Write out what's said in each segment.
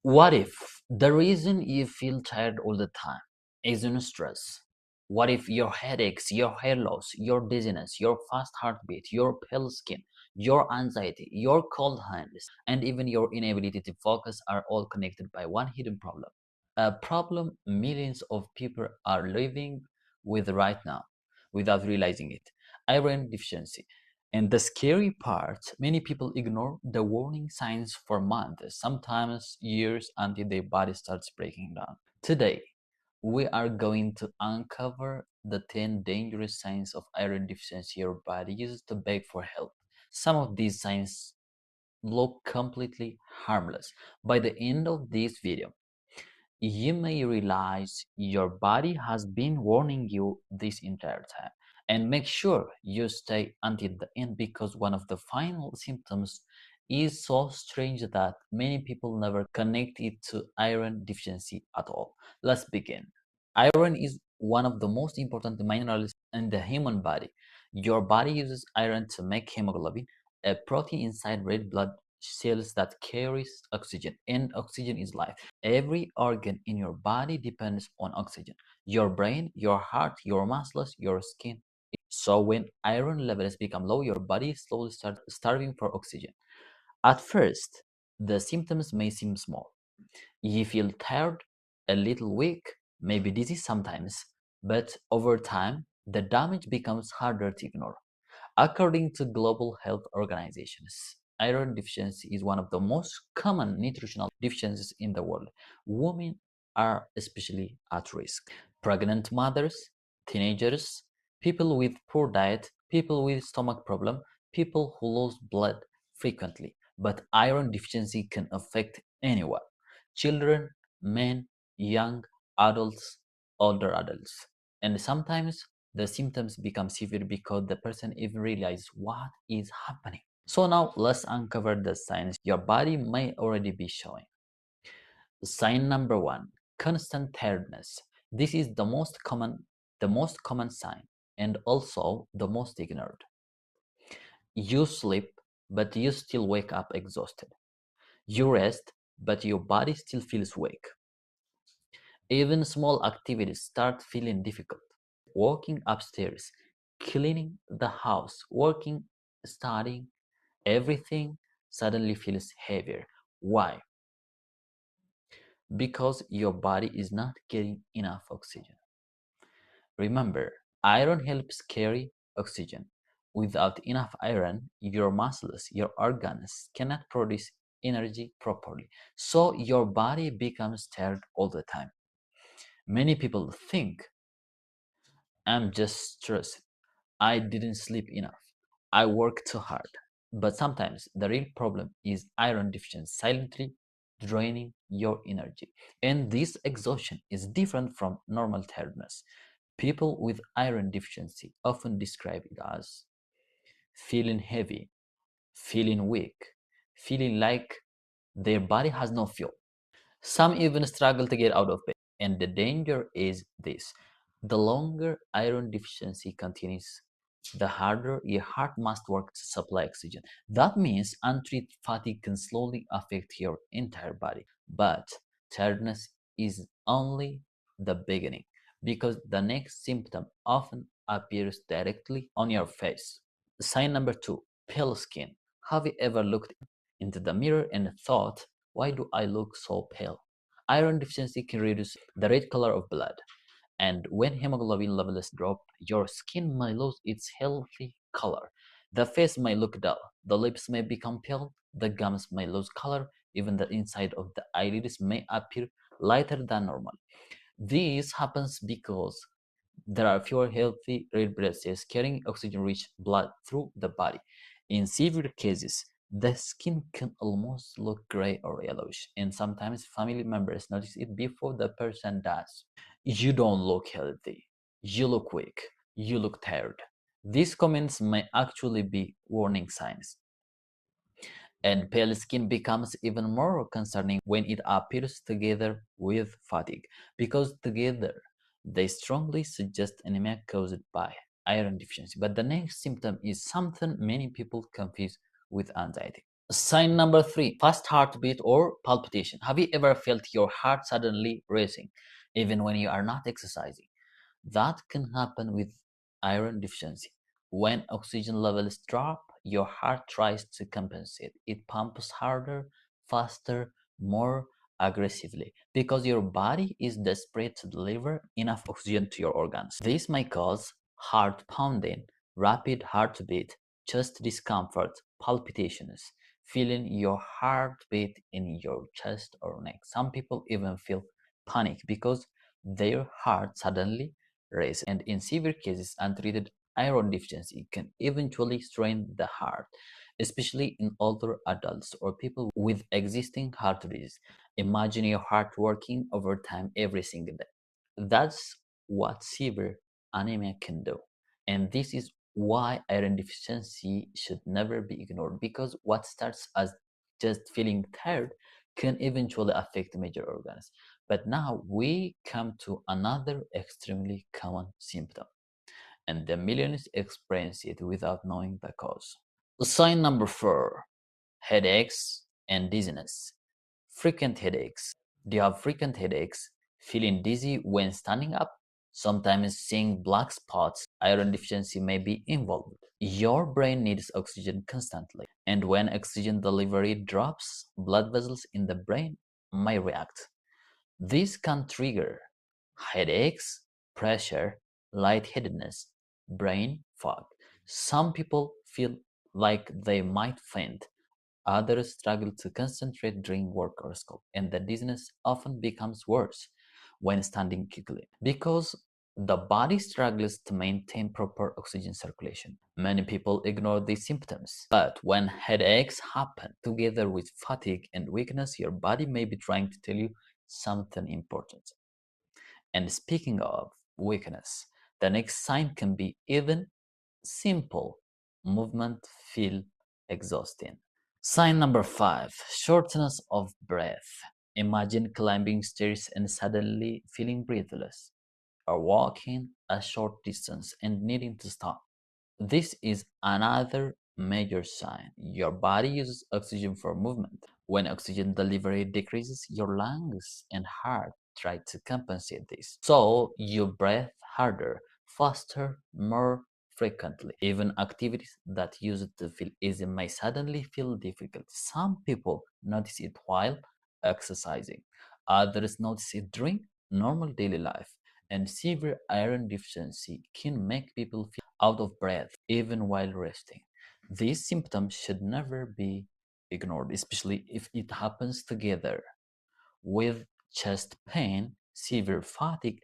What if the reason you feel tired all the time isn't stress? What if your headaches, your hair loss, your dizziness, your fast heartbeat, your pale skin, your anxiety, your cold hands, and even your inability to focus are all connected by one hidden problem? A problem millions of people are living with right now without realizing it: iron deficiency. And the scary part, many people ignore the warning signs for months, sometimes years, until their body starts breaking down. Today, we are going to uncover the 10 dangerous signs of iron deficiency your body uses to beg for help. Some of these signs look completely harmless. By the end of this video, you may realize your body has been warning you this entire time. And make sure you stay until the end, because one of the final symptoms is so strange that many people never connect it to iron deficiency at all. Let's begin. Iron is one of the most important minerals in the human body. Your body uses iron to make hemoglobin, a protein inside red blood cells that carries oxygen, and oxygen is life. Every organ in your body depends on oxygen: your brain, your heart, your muscles, your skin. So when iron levels become low, your body slowly starts starving for oxygen. At first, the symptoms may seem small. You feel tired, a little weak, maybe dizzy sometimes, but over time, the damage becomes harder to ignore. According to global health organizations, iron deficiency is one of the most common nutritional deficiencies in the world. Women are especially at risk. Pregnant mothers, teenagers, people with poor diet, people with stomach problem, people who lose blood frequently. But iron deficiency can affect anyone: children, men, young adults, older adults. And sometimes the symptoms become severe because the person even realizes what is happening. So now let's uncover the signs your body may already be showing. Sign number one: constant tiredness. This is the most common sign, and also the most ignored. You sleep, but you still wake up exhausted. You rest, but your body still feels weak. Even small activities start feeling difficult. Walking upstairs, cleaning the house, working, studying, everything suddenly feels heavier. Why? Because your body is not getting enough oxygen. Remember, iron helps carry oxygen. Without enough iron, your muscles, your organs cannot produce energy properly. So your body becomes tired all the time. Many people think, I'm just stressed, I didn't sleep enough, I worked too hard. But sometimes the real problem is iron deficiency silently draining your energy. And this exhaustion is different from normal tiredness. People with iron deficiency often describe it as feeling heavy, feeling weak, feeling like their body has no fuel. Some even struggle to get out of bed. And the danger is this: the longer iron deficiency continues, the harder your heart must work to supply oxygen. That means untreated fatigue can slowly affect your entire body. But tiredness is only the beginning, because the next symptom often appears directly on your face. Sign number two: pale skin. Have you ever looked into the mirror and thought, why do I look so pale? Iron deficiency can reduce the red color of blood, and when hemoglobin levels drop, your skin may lose its healthy color. The face may look dull, the lips may become pale, the gums may lose color, even the inside of the eyelids may appear lighter than normal. This happens because there are fewer healthy red blood cells carrying oxygen-rich blood through the body. In severe cases, the skin can almost look gray or yellowish, and sometimes family members notice it before the person does. You don't look healthy. You look weak. You look tired. These comments may actually be warning signs. And pale skin becomes even more concerning when it appears together with fatigue, because together they strongly suggest anemia caused by iron deficiency. But the next symptom is something many people confuse with anxiety. Sign number three, fast heartbeat or palpitation. Have you ever felt your heart suddenly racing, even when you are not exercising? That can happen with iron deficiency. When oxygen levels drop, your heart tries to compensate. It pumps harder, faster, more aggressively because your body is desperate to deliver enough oxygen to your organs. This may cause heart pounding, rapid heartbeat, chest discomfort, palpitations, feeling your heartbeat in your chest or neck. Some people even feel panic because their heart suddenly races, and in severe cases, untreated iron deficiency can eventually strain the heart, especially in older adults or people with existing heart disease. Imagine your heart working overtime every single day. That's what severe anemia can do. And this is why iron deficiency should never be ignored, because what starts as just feeling tired can eventually affect major organs. But now we come to another extremely common symptom, and the millions experience it without knowing the cause. Sign number four, headaches and dizziness. Frequent headaches. Do you have frequent headaches? Feeling dizzy when standing up? Sometimes seeing black spots? Iron deficiency may be involved. Your brain needs oxygen constantly, and when oxygen delivery drops, blood vessels in the brain may react. This can trigger headaches, pressure, lightheadedness, brain fog. Some people feel like they might faint. Others struggle to concentrate during work or school, and the dizziness often becomes worse when standing quickly because the body struggles to maintain proper oxygen circulation. Many people ignore these symptoms, but when headaches happen together with fatigue and weakness, your body may be trying to tell you something important. And speaking of weakness, the next sign can be even simple movement feel exhausting. Sign number five, shortness of breath. Imagine climbing stairs and suddenly feeling breathless, or walking a short distance and needing to stop. This is another major sign. Your body uses oxygen for movement. When oxygen delivery decreases, your lungs and heart try to compensate this. So you breathe harder, faster, more frequently. Even activities that used to feel easy may suddenly feel difficult. Some people notice it while exercising. Others notice it during normal daily life. And severe iron deficiency can make people feel out of breath even while resting. These symptoms should never be ignored, especially if it happens together with chest pain, severe fatigue,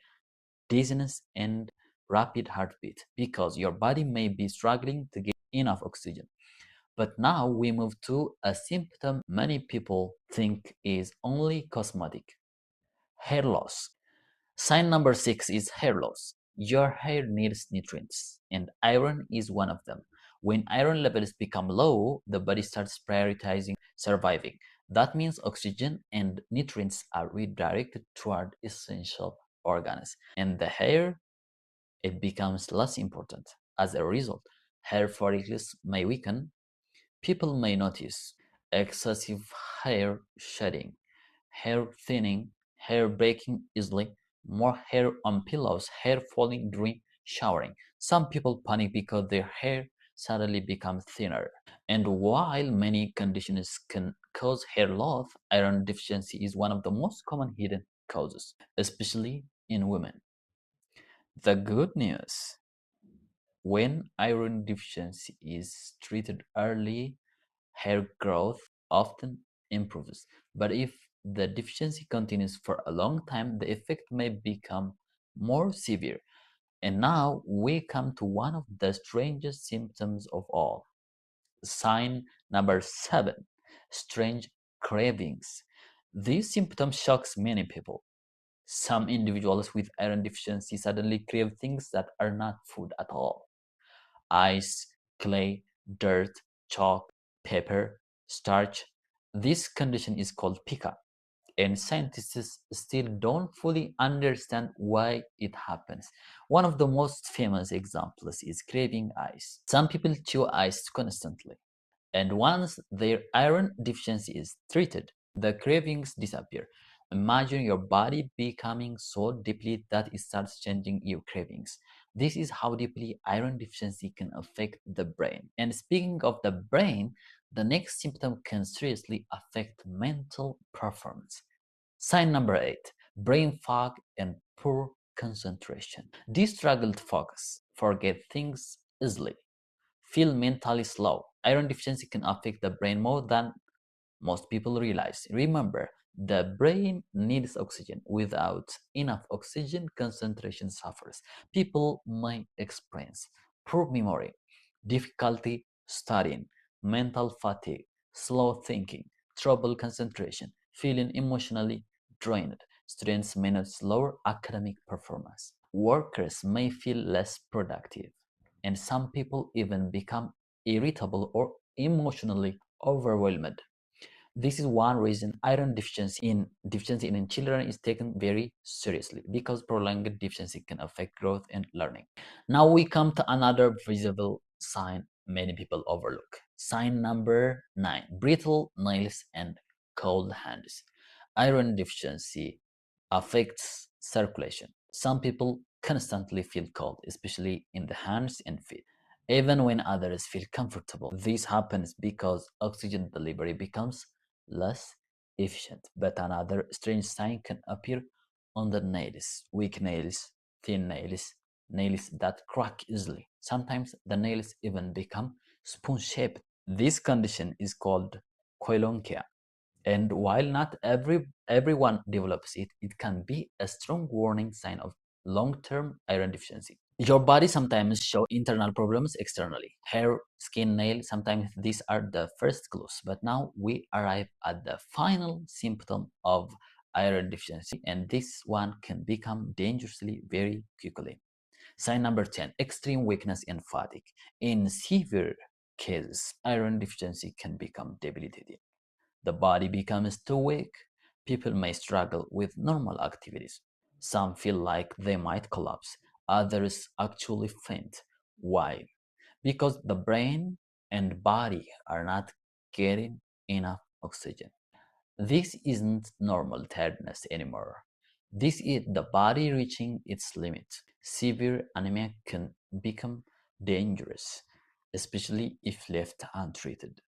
dizziness, and rapid heartbeat, because your body may be struggling to get enough oxygen. But now we move to a symptom many people think is only cosmetic: hair loss. Sign number six is hair loss. Your hair needs nutrients, and iron is one of them. When iron levels become low, the body starts prioritizing surviving. That means oxygen and nutrients are redirected toward essential organs, and the hair, it becomes less important. As a result, hair follicles may weaken. People may notice excessive hair shedding, hair thinning, hair breaking easily, more hair on pillows, hair falling during showering. Some people panic because their hair suddenly becomes thinner. And while many conditions can cause hair loss, iron deficiency is one of the most common hidden causes, especially in women. The good news: when iron deficiency is treated early, hair growth often improves. But if the deficiency continues for a long time, the effect may become more severe. And now we come to one of the strangest symptoms of all. Sign number seven, strange cravings. This symptom shocks many people. Some individuals with iron deficiency suddenly crave things that are not food at all: ice, clay, dirt, chalk, pepper, starch. This condition is called pica, and scientists still don't fully understand why it happens. One of the most famous examples is craving ice. Some people chew ice constantly. And once their iron deficiency is treated, the cravings disappear. Imagine your body becoming so depleted that it starts changing your cravings. This is how deeply iron deficiency can affect the brain. And speaking of the brain, the next symptom can seriously affect mental performance. Sign number 8, brain fog and poor concentration. This struggle to focus, forget things easily, feel mentally slow. Iron deficiency can affect the brain more than most people realize. Remember, the brain needs oxygen. Without enough oxygen, concentration suffers. People may experience poor memory, difficulty studying, mental fatigue, slow thinking, trouble concentration, feeling emotionally drained. Students may not slower academic performance. Workers may feel less productive, and some people even become irritable or emotionally overwhelmed. This is one reason iron deficiency in children is taken very seriously, because prolonged deficiency can affect growth and learning. Now we come to another visible sign many people overlook. Sign number 9, brittle nails and cold hands. Iron deficiency affects circulation. Some people constantly feel cold, especially in the hands and feet, even when others feel comfortable. This happens because oxygen delivery becomes less efficient. But another strange sign can appear on the nails: weak nails, thin nails, nails that crack easily. Sometimes the nails even become spoon-shaped. This condition is called koilonkia, and while not everyone develops it, it can be a strong warning sign of long-term iron deficiency. Your body sometimes show internal problems externally. Hair, skin, nail, sometimes these are the first clues. But now we arrive at the final symptom of iron deficiency, and this one can become dangerously very quickly. Sign number 10, extreme weakness and fatigue. In severe cases, iron deficiency can become debilitating. The body becomes too weak. People may struggle with normal activities. Some feel like they might collapse. Others actually faint. Why? Because the brain and body are not getting enough oxygen. This isn't normal tiredness anymore. This is the body reaching its limit. Severe anemia can become dangerous, especially if left untreated.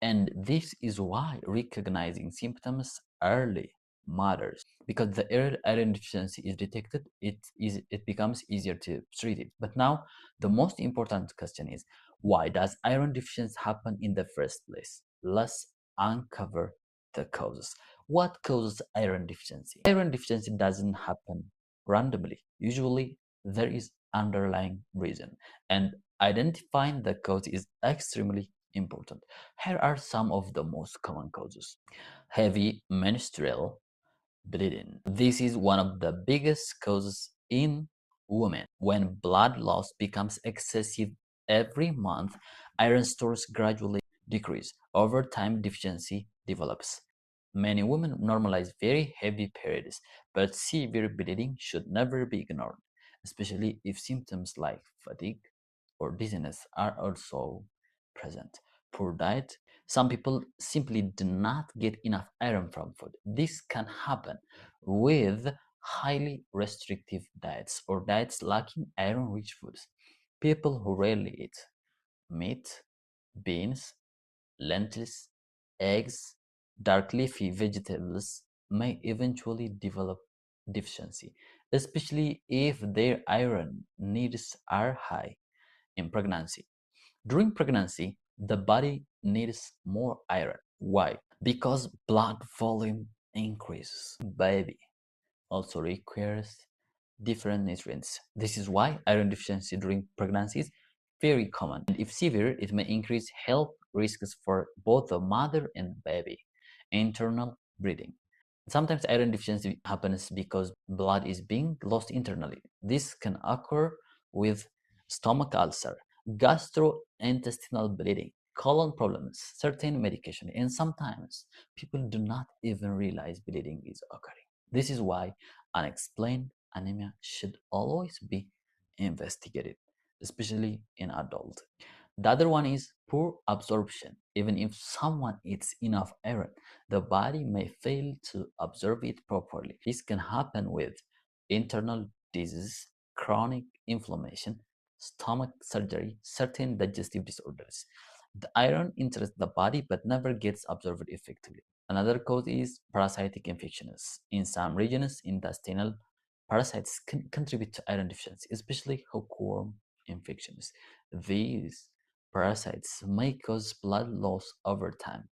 And this is why recognizing symptoms early matters, because the early iron deficiency is detected, it becomes easier to treat it. But now the most important question is, why does iron deficiency happen in the first place? Let's uncover the causes. What causes iron deficiency? Iron deficiency doesn't happen randomly. Usually there is underlying reason, and identifying the cause is extremely important. Here are some of the most common causes. Heavy menstrual bleeding. This is one of the biggest causes in women. When blood loss becomes excessive every month, iron stores gradually decrease. Over time, deficiency develops. Many women normalize very heavy periods, but severe bleeding should never be ignored, especially if symptoms like fatigue or dizziness are also present. Poor diet. Some people simply do not get enough iron from food. This can happen with highly restrictive diets or diets lacking iron-rich foods. People who rarely eat meat, beans, lentils, eggs, dark leafy vegetables may eventually develop deficiency, especially if their iron needs are high. In pregnancy, during pregnancy, the body needs more iron. Why? Because blood volume increases. Baby also requires different nutrients. This is why iron deficiency during pregnancy is very common. And if severe, it may increase health risks for both the mother and baby. Internal bleeding. Sometimes iron deficiency happens because blood is being lost internally. This can occur with stomach ulcer, gastrointestinal bleeding, colon problems, certain medication, and sometimes people do not even realize bleeding is occurring. This is why unexplained anemia should always be investigated, especially in adults. The other one is poor absorption. Even if someone eats enough iron, the body may fail to absorb it properly. This can happen with internal disease, chronic inflammation, stomach surgery, certain digestive disorders. The iron enters the body but never gets absorbed effectively. Another cause is parasitic infections. In some regions, intestinal parasites can contribute to iron deficiency, especially hookworm infections. These parasites may cause blood loss over time,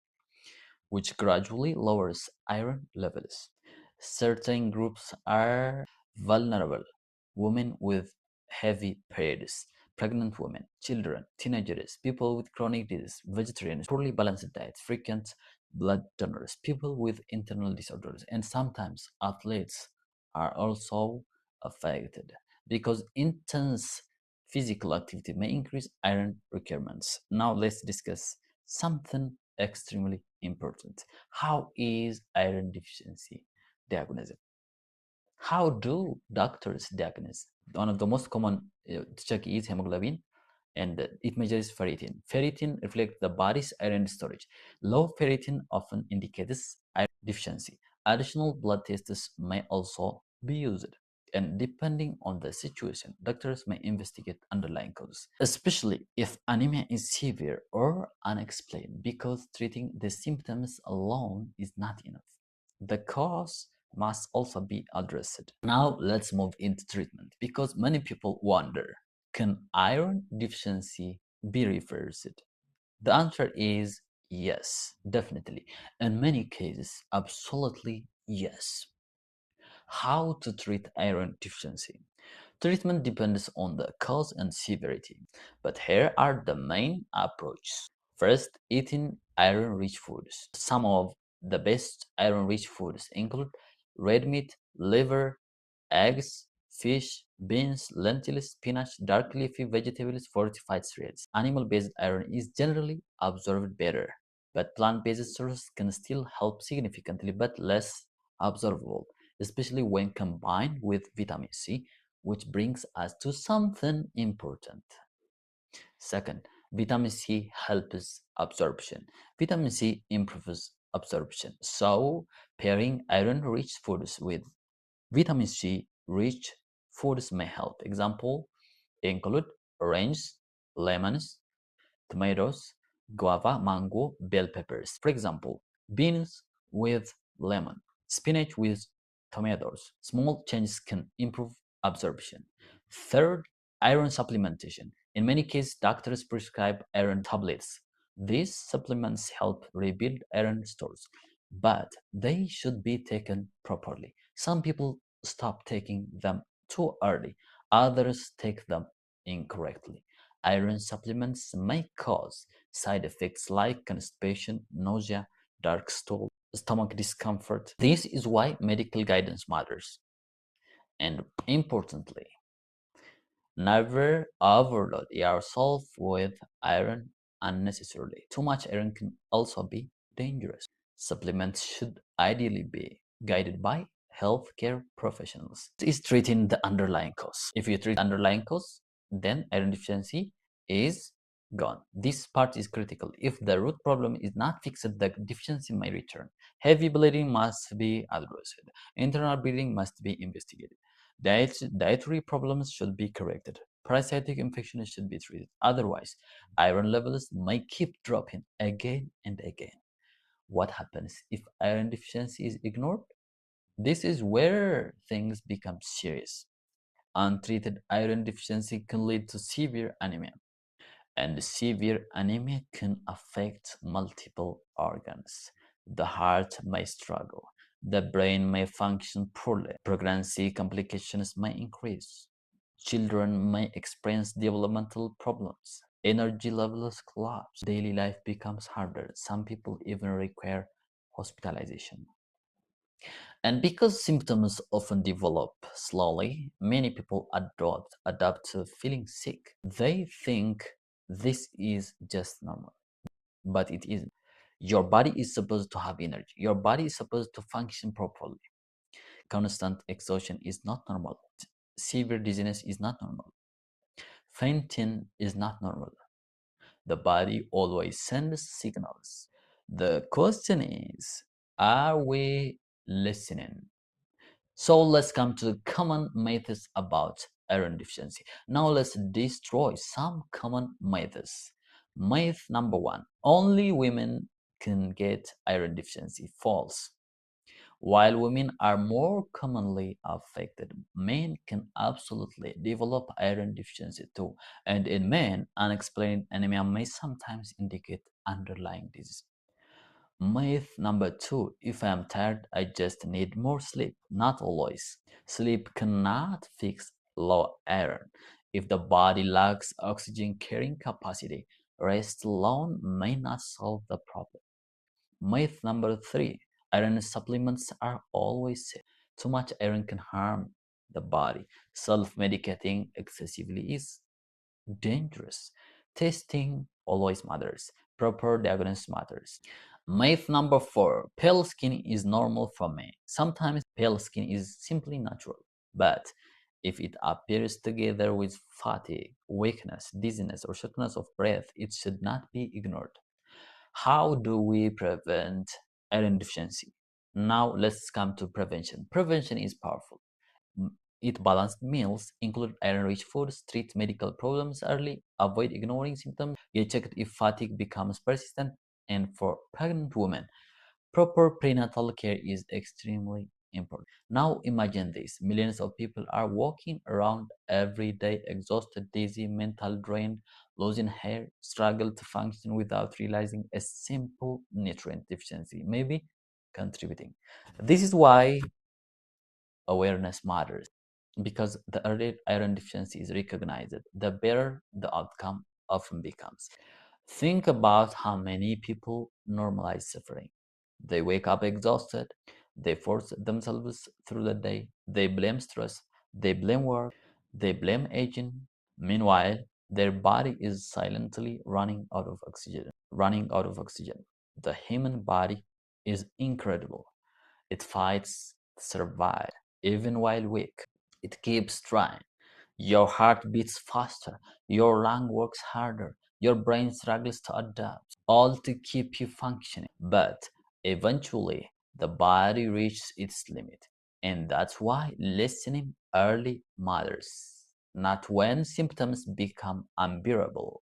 which gradually lowers iron levels. Certain groups are vulnerable: women with heavy periods, pregnant women, children, teenagers, people with chronic disease, vegetarians, poorly balanced diets, frequent blood donors, people with internal disorders, and sometimes athletes are also affected because intense physical activity may increase iron requirements. Now let's discuss something extremely important. How is iron deficiency diagnosed? How do doctors diagnose? One of the most common to check is hemoglobin, and it measures ferritin. Ferritin reflects the body's iron storage. Low ferritin often indicates iron deficiency. Additional blood tests may also be used. And depending on the situation, doctors may investigate underlying causes, especially if anemia is severe or unexplained, because treating the symptoms alone is not enough. The cause must also be addressed. Now let's move into treatment, because many people wonder, can iron deficiency be reversed? The answer is yes, definitely. In many cases, absolutely yes. How to treat iron deficiency? Treatment depends on the cause and severity, but here are the main approaches. First, eating iron-rich foods. Some of the best iron-rich foods include red meat, liver, eggs, fish, beans, lentils, spinach, dark leafy vegetables, fortified cereals. Animal-based iron is generally absorbed better, but plant-based sources can still help significantly but less absorbable, especially when combined with vitamin C, which brings us to something important. Second, vitamin C helps absorption. Vitamin C improves absorption. So, pairing iron rich foods with vitamin C rich foods may help. Example include oranges, lemons, tomatoes, guava, mango, bell peppers. For example, beans with lemon, spinach with tomatoes. Small changes can improve absorption. Third, iron supplementation. In many cases, doctors prescribe iron tablets. These supplements help rebuild iron stores, but they should be taken properly. Some people stop taking them too early, others take them incorrectly. Iron supplements may cause side effects like constipation, nausea, dark stool, stomach discomfort. This is why medical guidance matters. And importantly, never overload yourself with iron unnecessarily. Too much iron can also be dangerous. Supplements should ideally be guided by healthcare professionals. It is treating the underlying cause. If you treat the underlying cause, then iron deficiency is gone. This part is critical. If the root problem is not fixed, the deficiency may return. Heavy bleeding must be addressed. Internal bleeding must be investigated. Dietary problems should be corrected. Parasitic infections should be treated. Otherwise, iron levels may keep dropping again and again. What happens if iron deficiency is ignored? This is where things become serious. Untreated iron deficiency can lead to severe anemia, and severe anemia can affect multiple organs. The heart may struggle, the brain may function poorly, pregnancy complications may increase, children may experience developmental problems, energy levels collapse, daily life becomes harder. Some people even require hospitalization. And because symptoms often develop slowly, many people adapt to feeling sick. They think this is just normal, but it isn't. Your body is supposed to have energy. Your body is supposed to function properly. Constant exhaustion is not normal. Severe dizziness is not normal. Fainting is not normal. The body always sends signals. The question is, are we listening? So let's come to the common myths about iron deficiency. Now let's destroy some common myths. Myth number one, only women can get iron deficiency. False. While women are more commonly affected, men can absolutely develop iron deficiency too. And in men, unexplained anemia may sometimes indicate underlying disease. Myth number two, if I am tired, I just need more sleep. Not always. Sleep cannot fix low iron. If the body lacks oxygen carrying capacity, rest alone may not solve the problem. Myth number three, iron supplements are always safe. Too much iron can harm the body. Self-medicating excessively is dangerous. Testing always matters. Proper diagnosis matters. Myth number four, pale skin is normal for men. Sometimes pale skin is simply natural, but if it appears together with fatigue, weakness, dizziness, or shortness of breath, it should not be ignored. How do we prevent iron deficiency? Now let's come to prevention. Prevention is powerful. Eat balanced meals, include iron-rich foods, treat medical problems early, avoid ignoring symptoms, get checked if fatigue becomes persistent, and for pregnant women, proper prenatal care is extremely important. Now imagine this, millions of people are walking around every day exhausted, dizzy, mental drained, losing hair, struggle to function without realizing a simple nutrient deficiency may be contributing. This is why awareness matters, because the earlier iron deficiency is recognized, the better the outcome often becomes. Think about how many people normalize suffering. They wake up exhausted, they force themselves through the day, they blame stress, they blame work, they blame aging. Meanwhile, their body is silently running out of oxygen, running out of oxygen. The human body is incredible. It fights to survive even while weak. It keeps trying. Your heart beats faster, your lung works harder, your brain struggles to adapt, all to keep you functioning. But eventually, the body reaches its limit. And that's why listening early matters. Not when symptoms become unbearable,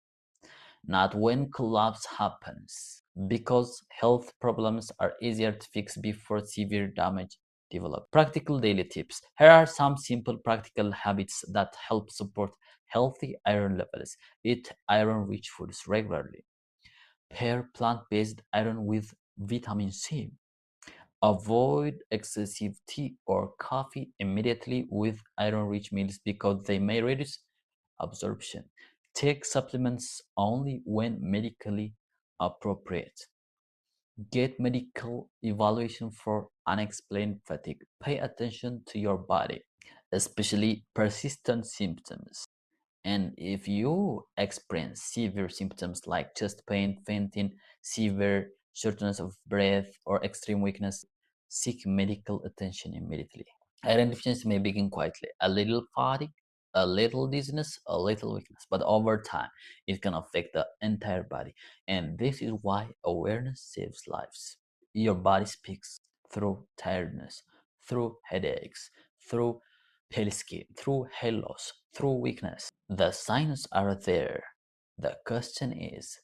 not when collapse happens, because health problems are easier to fix before severe damage develops. Practical daily tips. Here are some simple practical habits that help support healthy iron levels. Eat iron-rich foods regularly. Pair plant-based iron with vitamin C. Avoid excessive tea or coffee immediately with iron-rich meals because they may reduce absorption. Take supplements only when medically appropriate. Get medical evaluation for unexplained fatigue. Pay attention to your body, especially persistent symptoms. And if you experience severe symptoms like chest pain, fainting, severe shortness of breath, or extreme weakness, seek medical attention immediately. Iron deficiency may begin quietly, a little fatigue, a little dizziness, a little weakness, but over time, it can affect the entire body. And this is why awareness saves lives. Your body speaks through tiredness, through headaches, through pale skin, through hair loss, through weakness. The signs are there. The question is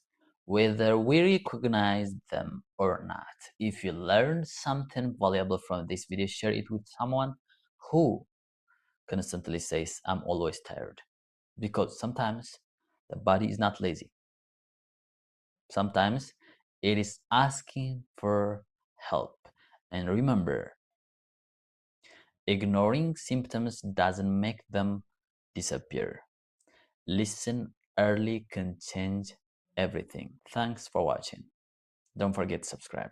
whether we recognize them or not. If you learned something valuable from this video, share it with someone who constantly says, I'm always tired. Because sometimes the body is not lazy. Sometimes it is asking for help. And remember, ignoring symptoms doesn't make them disappear. Listen early can change everything. Thanks for watching. Don't forget to subscribe.